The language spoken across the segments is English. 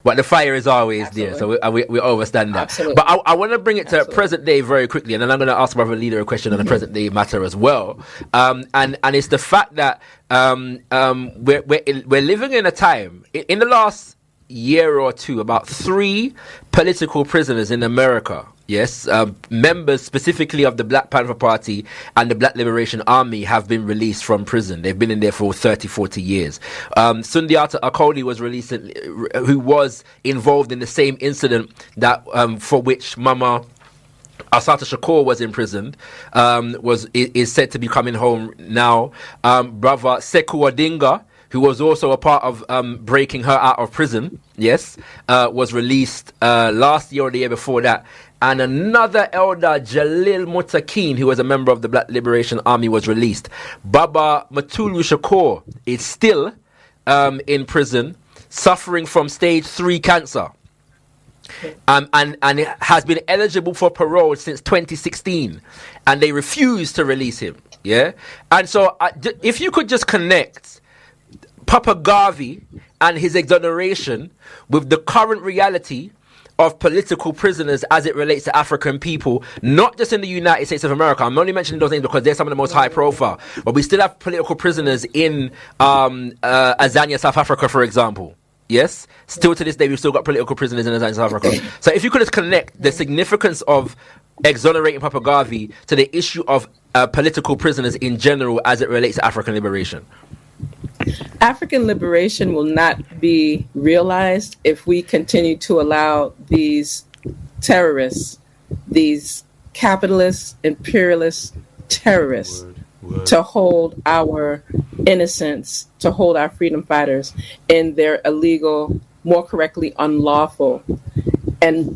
But the fire is always Absolutely. there, so we understand that. Absolutely. But I want to bring it to Absolutely. present day very quickly, and then I'm going to ask Brother Leader a question on the present day matter as well. And it's the fact that we're living in a time in the last year or two, about 3 political prisoners in America. Yes, members specifically of the Black Panther Party and the Black Liberation Army have been released from prison. They've been in there for 30, 40 years. Sundiata Acoli was released, who was involved in the same incident that for which Mama Assata Shakur was imprisoned, is said to be coming home now. Brother Sekou Odinga, who was also a part of breaking her out of prison, yes, was released last year or the year before that. And another elder, Jalil Mutakeen, who was a member of the Black Liberation Army, was released. Baba Matulu Shakur is still in prison, suffering from stage 3 cancer. And it has been eligible for parole since 2016. And they refused to release him. Yeah? And so if you could just connect Papa Garvey and his exoneration with the current reality of political prisoners as it relates to African people, not just in the United States of America. I'm only mentioning those names because they're some of the most high profile. But we still have political prisoners in Azania, South Africa, for example. Yes? Still to this day, we've still got political prisoners in Azania, South Africa. So if you could just connect the significance of exonerating Papa Garvey to the issue of political prisoners in general as it relates to African liberation. African liberation will not be realized if we continue to allow these terrorists, these capitalist, imperialist terrorists, to hold our innocents, to hold our freedom fighters in their illegal, more correctly, unlawful, and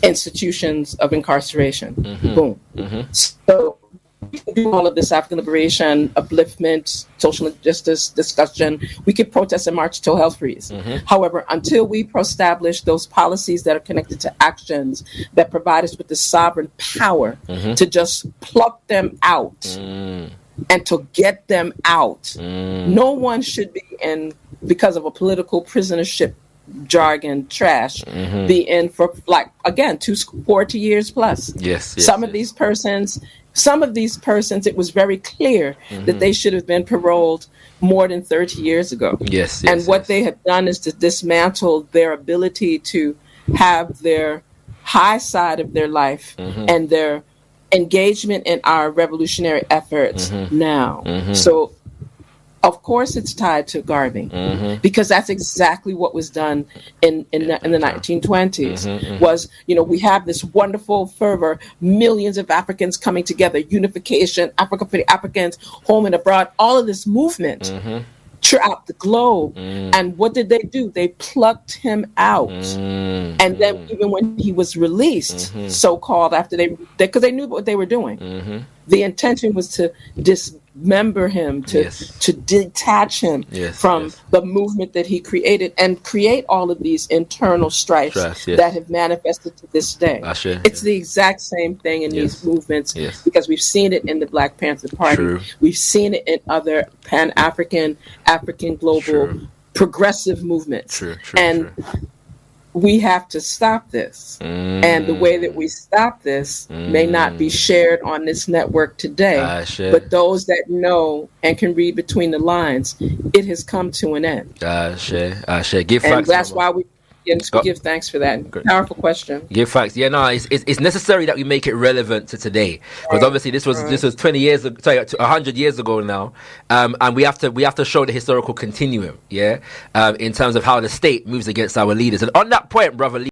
institutions of incarceration. Boom. So we can do all of this African liberation, upliftment, social justice discussion. We could protest and march till hell freeze. However, until we establish those policies that are connected to actions that provide us with the sovereign power to just pluck them out and to get them out, no one should be in, because of a political prisonership jargon trash, be in for, like, again, 40 years plus. Some of these persons, it was very clear that they should have been paroled more than 30 years ago. And what they have done is to dismantle their ability to have their high side of their life and their engagement in our revolutionary efforts now. So of course it's tied to Garvey, because that's exactly what was done in the 1920s. Was, we have this wonderful fervor, millions of Africans coming together, unification, Africa for the Africans, home and abroad, all of this movement throughout the globe. And what did they do? They plucked him out. And then even when he was released, so-called, after because they knew what they were doing. The intention was to dismember him, to detach him from the movement that he created and create all of these internal strifes that have manifested to this day. It's the exact same thing in these movements, because we've seen it in the Black Panther Party. We've seen it in other Pan-African, African global progressive movements. And we have to stop this. And the way that we stop this may not be shared on this network today, but those that know and can read between the lines, it has come to an end. Give and facts, that's why we give thanks for that. Powerful question. Give facts. Yeah, no, it's necessary that we make it relevant to today, because obviously this was 20 years ago, 100 years ago now, and we have to show the historical continuum, in terms of how the state moves against our leaders. And on that point, brother Lee,